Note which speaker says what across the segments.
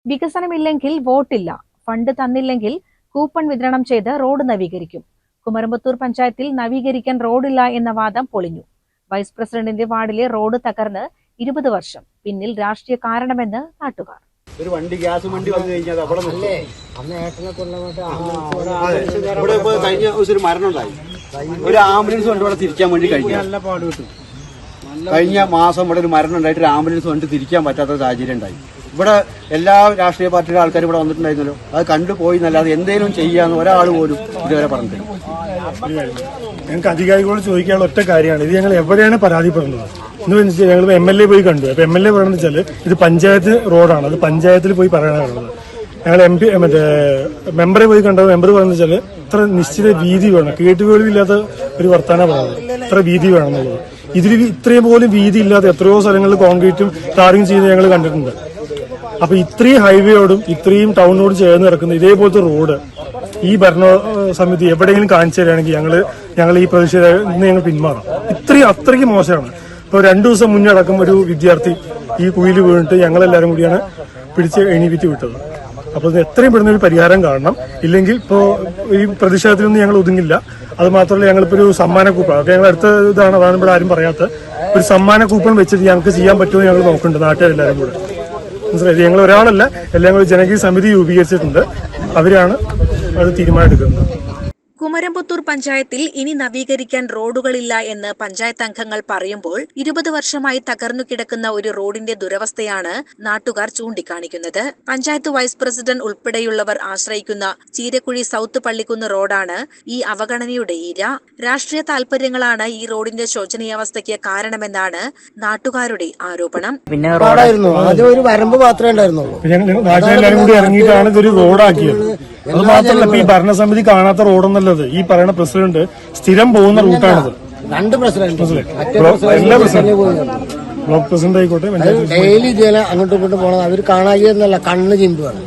Speaker 1: വികസനമില്ലെങ്കിൽ വോട്ടില്ല, fund തന്നില്ലെങ്കിൽ coupon വിതരണം ചെയ്ത് റോഡ് നവീകരിക്കും. കുമരമ്പത്തൂർ പഞ്ചായത്തിൽ നവീകരിക്കാൻ റോഡില്ല എന്ന വാദം പൊളിഞ്ഞു. വൈസ് പ്രസിഡന്റിന്റെ വാർഡിലെ റോഡ് തകർന്ന് 20 വർഷം. പിന്നിൽ രാഷ്ട്രീയ കാരണമെന്ന് നാട്ടുകാർ.
Speaker 2: ഒരു വണ്ടി ഗ്യാസ് വണ്ടി വന്നു കഴിഞ്ഞാൽ അവിടെ കഴിഞ്ഞ ഒരു മരണം ഉണ്ടായി. ഒരു ആംബുലൻസ് കൊണ്ട് ഇവിടെ തിരിക്കാൻ വേണ്ടി കഴിഞ്ഞ മാസം ഇവിടെ ഒരു മരണം ഉണ്ടായിട്ട് ഒരു ആംബുലൻസ് കൊണ്ട് തിരിക്കാൻ പറ്റാത്ത സാഹചര്യം ഉണ്ടായി. ഇവിടെ എല്ലാ രാഷ്ട്രീയ പാർട്ടിയുടെ ആൾക്കാർ ഇവിടെ വന്നിട്ടുണ്ടായിരുന്നല്ലോ. അത് കണ്ടുപോയി എന്നല്ലാതെ എന്തെങ്കിലും ചെയ്യാന്ന് ഒരാൾ പോലും ഇതുവരെ പറഞ്ഞിട്ടില്ല.
Speaker 3: ഞങ്ങൾക്ക് അധികാരികളോട് ചോദിക്കാനുള്ള ഒറ്റ കാര്യമാണ്, ഇത് ഞങ്ങൾ എവിടെയാണ് പരാതിപ്പെടുന്നത് എന്ന് വെച്ചാൽ ഞങ്ങൾ MLA പോയി കണ്ടു. അപ്പൊ MLA പറയുന്നത് വെച്ചാൽ ഇത് പഞ്ചായത്ത് റോഡാണ്, അത് പഞ്ചായത്തിൽ പോയി പറയാനാണുള്ളത്. ഞങ്ങൾ MP മെമ്പറെ പോയി കണ്ടത് മെമ്പർ പറയുന്നത് വെച്ചാൽ ഇത്ര നിശ്ചിത വീതി വേണം, കേട്ടുകേൾവില്ലാത്ത ഒരു വർത്താനം പറയുന്നത്, ഇത്ര വീതി വേണം എന്നുള്ളത്. ഇതിൽ ഇത്രയും പോലും വീതി ഇല്ലാതെ എത്രയോ സ്ഥലങ്ങളിൽ കോൺക്രീറ്റും ടാറിങ് ചെയ്യുന്നത് ഞങ്ങൾ കണ്ടിട്ടുണ്ട്. അപ്പൊ ഇത്രയും ഹൈവേയോടും ഇത്രയും ടൗണിനോട് ചേർന്ന് കിടക്കുന്ന ഇതേപോലത്തെ റോഡ് ഈ ഭരണ സമിതി എവിടെയെങ്കിലും കാണിച്ചു തരികയാണെങ്കിൽ ഞങ്ങൾ ഈ പ്രതിഷേധം ഞങ്ങൾ പിന്മാറും. അത്രയ്ക്ക് മോശമാണ്. ഇപ്പൊ 2 ദിവസം മുന്നേ അടക്കം ഒരു വിദ്യാർത്ഥി ഈ കുഴിയിൽ വീണിട്ട് ഞങ്ങളെല്ലാരും കൂടിയാണ് പിടിച്ച് എണീപ്പിച്ച് വിട്ടത്. അപ്പൊ ഇത് എത്രയും പെടുന്ന ഒരു പരിഹാരം കാണണം. ഇല്ലെങ്കിൽ ഇപ്പോ ഈ പ്രതിഷേധത്തിലൊന്നും ഞങ്ങൾ ഒതുങ്ങില്ല. അത് മാത്രമല്ല, ഞങ്ങളിപ്പോ ഒരു സമ്മാന കൂപ്പൺ, അതൊക്കെ ഞങ്ങൾ അടുത്ത അതാണ് ഇവിടെ ആരും പറയാത്ത ഒരു സമ്മാന കൂപ്പൺ വെച്ചിട്ട് ഞങ്ങൾക്ക് ചെയ്യാൻ പറ്റുമോ ഞങ്ങൾ നോക്കുന്നുണ്ട്. നാട്ടുകാരെല്ലാരും കൂടെ മനസ്സിലായി. ഞങ്ങൾ ഒരാളല്ല, എല്ലാം കൂടി ജനകീയ സമിതി രൂപീകരിച്ചിട്ടുണ്ട്. അവരാണ് അത് തീരുമാനമെടുക്കുന്നത്.
Speaker 1: കുമരമ്പത്തൂർ പഞ്ചായത്തിൽ ഇനി നവീകരിക്കാൻ റോഡുകളില്ല എന്ന് പഞ്ചായത്ത് അംഗങ്ങൾ പറയുമ്പോൾ 20 വർഷമായി തകർന്നു കിടക്കുന്ന ഒരു റോഡിന്റെ ദുരവസ്ഥയാണ് നാട്ടുകാർ ചൂണ്ടിക്കാണിക്കുന്നത്. പഞ്ചായത്ത് വൈസ് പ്രസിഡന്റ് ഉൾപ്പെടെയുള്ളവർ ആശ്രയിക്കുന്ന ചീരക്കുഴി സൗത്ത് പള്ളിക്കുന്ന് റോഡാണ് ഈ അവഗണനയുടെ ഇര. രാഷ്ട്രീയ താൽപര്യങ്ങളാണ് ഈ റോഡിന്റെ ശോചനീയാവസ്ഥയ്ക്ക് കാരണമെന്നാണ് നാട്ടുകാരുടെ ആരോപണം.
Speaker 4: പിന്നെ ആദ്യം ഒരു വരമ്പ് മാത്രമേ ഉണ്ടായിരുന്നുള്ളൂ.
Speaker 3: നാട്ടുകാരെല്ലാരും കൂടി ഇറങ്ങിയിട്ടാണ് ഇതൊരു റോഡാക്കിയത്. അത് മാത്രമല്ല, ഇപ്പൊ ഈ ഭരണസമിതി കാണാത്ത റോഡൊന്നല്ലത്. ഈ പറയുന്ന പ്രസിഡന്റ് സ്ഥിരം പോകുന്ന റൂട്ടാണിത്.
Speaker 4: 2 പ്രസിഡന്റ്
Speaker 3: ബ്ലോക്ക് പ്രസിഡന്റ് ആയിക്കോട്ടെ,
Speaker 4: ഡെയിലി ഇതേലെ അങ്ങോട്ടും ഇങ്ങോട്ടും പോണത് അവർ കാണാതെന്നല്ല, കണ്ണ് ചിമ്പുവാണ്.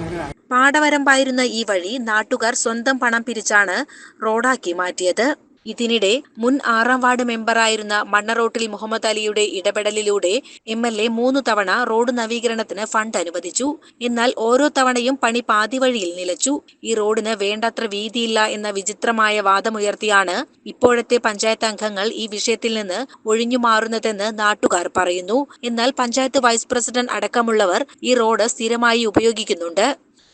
Speaker 1: പാടവരമ്പായിരുന്ന ഈ വഴി നാട്ടുകാർ സ്വന്തം പണം പിരിച്ചാണ് റോഡാക്കി മാറ്റിയത്. ഇതിനിടെ മുൻ 6ാം വാർഡ് മെമ്പറായിരുന്ന മണ്ണറോട്ടിൽ മുഹമ്മദ് അലിയുടെ ഇടപെടലിലൂടെ MLA 3 തവണ റോഡ് നവീകരണത്തിന് ഫണ്ട് അനുവദിച്ചു. എന്നാൽ ഓരോ തവണയും പണി പാതിവഴിയിൽ നിലച്ചു. ഈ റോഡിന് വേണ്ടത്ര വീതിയില്ല എന്ന വിചിത്രമായ വാദമുയർത്തിയാണ് ഇപ്പോഴത്തെ പഞ്ചായത്ത് അംഗങ്ങൾ ഈ വിഷയത്തിൽ നിന്ന് ഒഴിഞ്ഞുമാറുന്നതെന്ന് നാട്ടുകാർ പറയുന്നു. എന്നാൽ പഞ്ചായത്ത് വൈസ് പ്രസിഡന്റ് അടക്കമുള്ളവർ ഈ റോഡ് സ്ഥിരമായി ഉപയോഗിക്കുന്നുണ്ട്.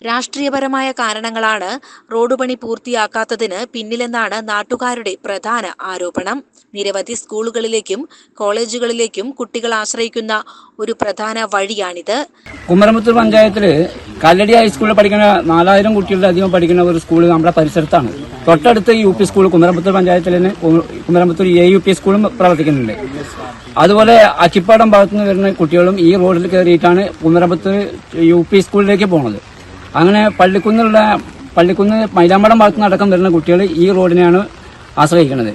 Speaker 1: രാഷ്ട്രീയപരമായ കാരണങ്ങളാണ് റോഡ് പണി പൂർത്തിയാക്കാത്തതിന് പിന്നിലെന്നാണ് നാട്ടുകാരുടെ പ്രധാന ആരോപണം. നിരവധി സ്കൂളുകളിലേക്കും കോളേജുകളിലേക്കും കുട്ടികൾ ആശ്രയിക്കുന്ന ഒരു പ്രധാന വഴിയാണിത്.
Speaker 5: കുമരമ്പത്തൂർ പഞ്ചായത്തില് കല്ലടി ഹൈസ്കൂളിൽ പഠിക്കുന്ന 4000 കുട്ടികളിലധികം പഠിക്കുന്ന ഒരു സ്കൂൾ നമ്മുടെ പരിസരത്താണ്. തൊട്ടടുത്ത് UP സ്കൂൾ കുമരമ്പത്തൂർ പഞ്ചായത്തിൽ തന്നെ കുമരമ്പത്തൂർ AUP സ്കൂളും പ്രവർത്തിക്കുന്നുണ്ട്. അതുപോലെ അക്കിപ്പാടം ഭാഗത്തുനിന്ന് വരുന്ന കുട്ടികളും ഈ റോഡിൽ കയറിയിട്ടാണ് കുമരമ്പത്തൂർ UP സ്കൂളിലേക്ക് പോകുന്നത്. അങ്ങനെ പള്ളിക്കുന്ന് മൈലാമ്പടം ഭാഗത്തുനിന്ന് അടക്കം വരുന്ന കുട്ടികൾ ഈ റോഡിനെയാണ് ആശ്രയിക്കുന്നത്.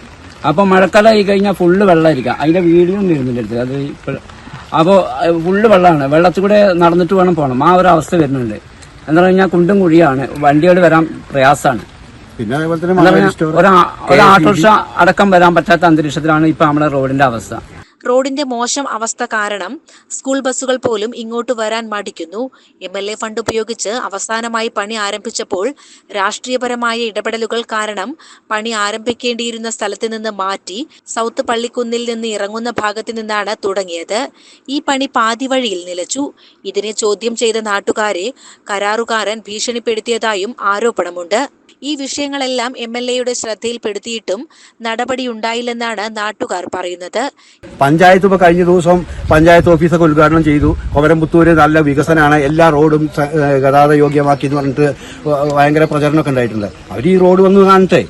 Speaker 5: അപ്പോൾ മഴക്കാലമായി കഴിഞ്ഞാൽ ഫുള്ള് വെള്ളമായിരിക്കാം. അതിന്റെ വീഡിയോ ഒന്നും ഇരുന്നില്ല. അത് അപ്പോൾ ഫുള്ള് വെള്ളമാണ്. വെള്ളത്തിൽ കൂടെ നടന്നിട്ട് വേണം പോകണം. ആ ഒരു അവസ്ഥ വരുന്നുണ്ട്. എന്താ പറഞ്ഞാൽ കുണ്ടും കുഴിയാണ്, വണ്ടികൾ വരാൻ പ്രയാസമാണ്.
Speaker 2: പിന്നെ
Speaker 1: ഒരു ഓട്ടോറിക്ഷ അടക്കം വരാൻ പറ്റാത്ത അന്തരീക്ഷത്തിലാണ് ഇപ്പൊ നമ്മുടെ റോഡിന്റെ അവസ്ഥ. റോഡിന്റെ മോശം അവസ്ഥ കാരണം സ്കൂൾ ബസ്സുകൾ പോലും ഇങ്ങോട്ട് വരാൻ മടിക്കുന്നു. MLA ഫണ്ട് ഉപയോഗിച്ച് അവസാനമായി പണി ആരംഭിച്ചപ്പോൾ രാഷ്ട്രീയപരമായ ഇടപെടലുകൾ കാരണം പണി ആരംഭിക്കേണ്ടിയിരുന്ന സ്ഥലത്ത് നിന്ന് മാറ്റി സൗത്ത് പള്ളിക്കുന്നിൽ നിന്ന് ഇറങ്ങുന്ന ഭാഗത്ത് നിന്നാണ് തുടങ്ങിയത്. ഈ പണി പാതി വഴിയിൽ നിലച്ചു. ഇതിനെ ചോദ്യം ചെയ്ത നാട്ടുകാരെ കരാറുകാരൻ ഭീഷണിപ്പെടുത്തിയതായും ആരോപണമുണ്ട്. ഈ വിഷയങ്ങളെല്ലാം MLAയുടെ ശ്രദ്ധയിൽപ്പെടുത്തിയിട്ടും നടപടിയുണ്ടായില്ലെന്നാണ് നാട്ടുകാർ പറയുന്നത്.
Speaker 2: പഞ്ചായത്ത് ഇപ്പൊ കഴിഞ്ഞ ദിവസം പഞ്ചായത്ത് ഓഫീസൊക്കെ ഉദ്ഘാടനം ചെയ്തു. കുമരമ്പത്തൂര് നല്ല വികസനമാണ്, എല്ലാ റോഡും ഗതാഗത യോഗ്യമാക്കി എന്ന് പറഞ്ഞിട്ട് ഭയങ്കര പ്രചരണമൊക്കെ ഉണ്ടായിട്ടുണ്ട്. അവർ ഈ റോഡ് വന്ന് കാണട്ടെ.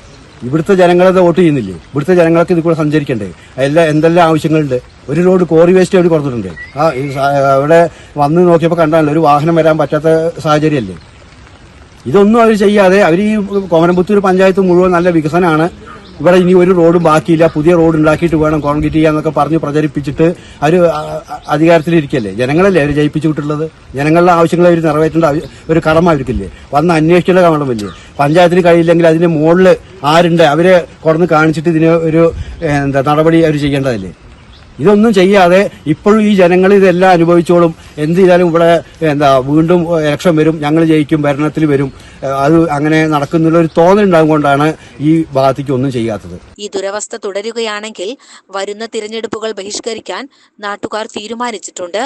Speaker 2: ഇവിടുത്തെ ജനങ്ങളത് വോട്ട് ചെയ്യുന്നില്ലേ? ഇവിടുത്തെ ജനങ്ങൾക്ക് ഇത് കൂടെ സഞ്ചരിക്കണ്ടേ? എന്തെല്ലാം ആവശ്യങ്ങളുണ്ട്. ഒരു റോഡ് കോറി വേസ്റ്റ് അവർ കൊടുത്തിട്ടുണ്ട്. അവിടെ വന്ന് നോക്കിയപ്പോൾ കണ്ടാണല്ലോ ഒരു വാഹനം വരാൻ പറ്റാത്ത സാഹചര്യമല്ലേ. ഇതൊന്നും അവർ ചെയ്യാതെ അവർ ഈ കുമരമ്പത്തൂർ പഞ്ചായത്ത് മുഴുവൻ നല്ല വികസനമാണ്, ഇവിടെ ഇനി ഒരു റോഡും ബാക്കിയില്ല, പുതിയ റോഡ് ഉണ്ടാക്കിയിട്ട് വേണം കോൺക്രീറ്റ് ചെയ്യാന്നൊക്കെ പറഞ്ഞ് പ്രചരിപ്പിച്ചിട്ട് അവർ അധികാരത്തിലിരിക്കല്ലേ. ജനങ്ങളല്ലേ അവർ ജയിപ്പിച്ചു വിട്ടുള്ളത്. ജനങ്ങളുടെ ആവശ്യങ്ങൾ അവർ നിറവേറ്റേണ്ട ഒരു കടമ അവർക്കില്ലേ. വന്ന് അന്വേഷിക്കേണ്ട കടമല്ലേ. പഞ്ചായത്തിന് കഴിയില്ലെങ്കിൽ അതിന് മുകളിൽ ആരുണ്ട് അവരെ കൊണ്ടുവന്ന് കാണിച്ചിട്ട് ഇതിന് ഒരു നടപടി അവർ ചെയ്യേണ്ടതല്ലേ. ഇതൊന്നും ചെയ്യാതെ ഇപ്പോഴും ഈ ജനങ്ങൾ ഇതെല്ലാം അനുഭവിച്ചോളും. എന്ത് ചെയ്താലും ഇവിടെ വീണ്ടും ഇലക്ഷൻ വരും, ഞങ്ങൾ ജയിക്കും, ഭരണത്തിൽ വരും, അത് അങ്ങനെ നടക്കുന്നുള്ള ഒരു തോന്നലുണ്ടാകും കൊണ്ടാണ് ഈ ഭാഗത്തേക്ക് ഒന്നും ചെയ്യാത്തത്.
Speaker 1: ഈ ദുരവസ്ഥ തുടരുകയാണെങ്കിൽ വരുന്ന തിരഞ്ഞെടുപ്പുകൾ ബഹിഷ്കരിക്കാൻ നാട്ടുകാർ തീരുമാനിച്ചിട്ടുണ്ട്.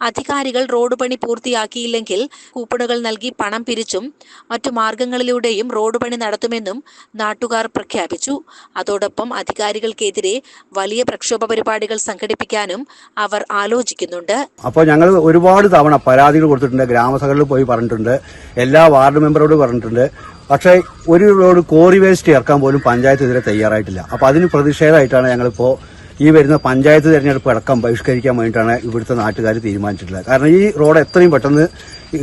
Speaker 1: അധികാരികൾ റോഡ് പണി പൂർത്തിയാക്കിയില്ലെങ്കിൽ കൂപ്പണുകൾ നൽകി പണം പിരിച്ചും മറ്റു മാർഗങ്ങളിലൂടെയും റോഡ് പണി നടത്തുമെന്നും നാട്ടുകാർ പ്രഖ്യാപിച്ചു. അതോടൊപ്പം അധികാരികൾക്കെതിരെ വലിയ പ്രക്ഷോഭ പരിപാടികൾ സംഘടിപ്പിക്കാനും അവർ ആലോചിക്കുന്നുണ്ട്.
Speaker 2: അപ്പോൾ ഞങ്ങൾ ഒരുപാട് തവണ പരാതികൾ കൊടുത്തിട്ടുണ്ട്, ഗ്രാമസഭകളിൽ പോയി പറഞ്ഞിട്ടുണ്ട്, എല്ലാ വാർഡ് മെമ്പറോട് പറഞ്ഞിട്ടുണ്ട്. പക്ഷേ ഒരു റോഡ് കോറി വേസ്റ്റ് ഇറക്കാൻ പോലും പഞ്ചായത്ത് ഇതുവരെ തയ്യാറായിട്ടില്ല. അപ്പോൾ അതിന് പ്രതിഷേധമായിട്ടാണ് ഞങ്ങളിപ്പോൾ ഈ വരുന്ന പഞ്ചായത്ത് തെരഞ്ഞെടുപ്പ് അടക്കം ബഹിഷ്കരിക്കാൻ വേണ്ടിയിട്ടാണ് ഇവിടുത്തെ നാട്ടുകാർ തീരുമാനിച്ചിട്ടുള്ളത്. കാരണം ഈ റോഡ് എത്രയും പെട്ടെന്ന്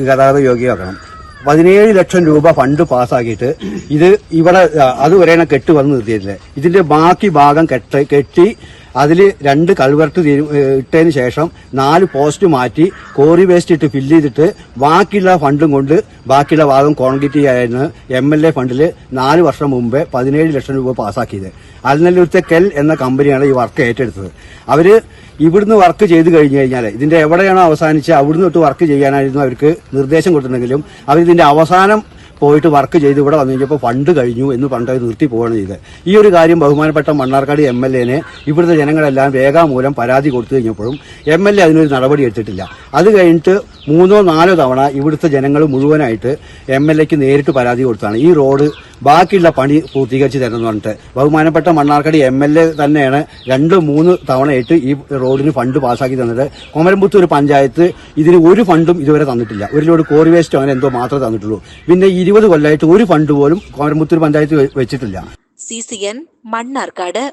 Speaker 2: ഗതാഗത യോഗ്യമാക്കണം. 17 ലക്ഷം രൂപ ഫണ്ട് പാസ്സാക്കിയിട്ട് ഇത് ഇവിടെ അതുവരെയാണ് കെട്ട് വന്ന് നിർത്തിയിട്ടില്ല. ഇതിന്റെ ബാക്കി ഭാഗം കെട്ടി അതിൽ 2 കൾവർട്ട് ഇട്ടതിന് ശേഷം 4 പോസ്റ്റ് മാറ്റി കോറി വേസ്റ്റ് ഇട്ട് ഫില്ല് ചെയ്തിട്ട് ബാക്കിയുള്ള ഫണ്ടും കൊണ്ട് ബാക്കിയുള്ള ഭാഗം കോൺക്രീറ്റ് ചെയ്യാനായിരുന്നു MLA ഫണ്ടിൽ 4 വർഷം മുമ്പേ 17 ലക്ഷം രൂപ പാസ്സാക്കിയത്. അൽനല്ലൂരത്തെ കെൽ എന്ന കമ്പനിയാണ് ഈ വർക്ക് ഏറ്റെടുത്തത്. അവര് ഇവിടുന്ന് വർക്ക് ചെയ്ത് കഴിഞ്ഞു കഴിഞ്ഞാൽ ഇതിന്റെ എവിടെയാണോ അവസാനിച്ച് അവിടുന്ന് തൊട്ട് വർക്ക് ചെയ്യാനായിരുന്നു അവർക്ക് നിർദ്ദേശം കൊടുത്തിട്ടുണ്ടെങ്കിലും അവരിതിന്റെ അവസാനം പോയിട്ട് വർക്ക് ചെയ്ത് ഇവിടെ വന്നു കഴിഞ്ഞപ്പോൾ ഫണ്ട് കഴിഞ്ഞു എന്ന് പണ്ട് നിർത്തി പോവുകയാണ് ചെയ്തത്. ഈ ഒരു കാര്യം ബഹുമാനപ്പെട്ട മണ്ണാർക്കാട് MLA-നെ ഇവിടുത്തെ ജനങ്ങളെല്ലാം രേഖാമൂലം പരാതി കൊടുത്തു കഴിഞ്ഞപ്പോഴും MLA അതിനൊരു നടപടി എടുത്തിട്ടില്ല. അത് കഴിഞ്ഞിട്ട് 3 or 4 തവണ ഇവിടുത്തെ ജനങ്ങൾ മുഴുവനായിട്ട് MLA-ക്ക് നേരിട്ട് പരാതി കൊടുത്താണ് ഈ റോഡ് ബാക്കിയുള്ള പണി പൂർത്തീകരിച്ച് തരുമെന്ന് പറഞ്ഞിട്ട്. ബഹുമാനപ്പെട്ട മണ്ണാർക്കാട് MLA തന്നെയാണ് 2-3 തവണയായിട്ട് ഈ റോഡിന് ഫണ്ട് പാസ്സാക്കി തന്നത്. കൊമരമ്പത്തൂർ പഞ്ചായത്ത് ഇതിന് ഒരു ഫണ്ടും ഇതുവരെ തന്നിട്ടില്ല. ഒരു ലോഡ് കോറി വേസ്റ്റോ അങ്ങനെ എന്തോ മാത്രമേ തന്നിട്ടുള്ളൂ. പിന്നെ 20 കൊല്ലമായിട്ട് ഒരു ഫണ്ട് പോലും കൊമരമ്പത്തൂർ പഞ്ചായത്ത് വെച്ചിട്ടില്ല.
Speaker 1: CCN മണ്ണാർക്കാട്.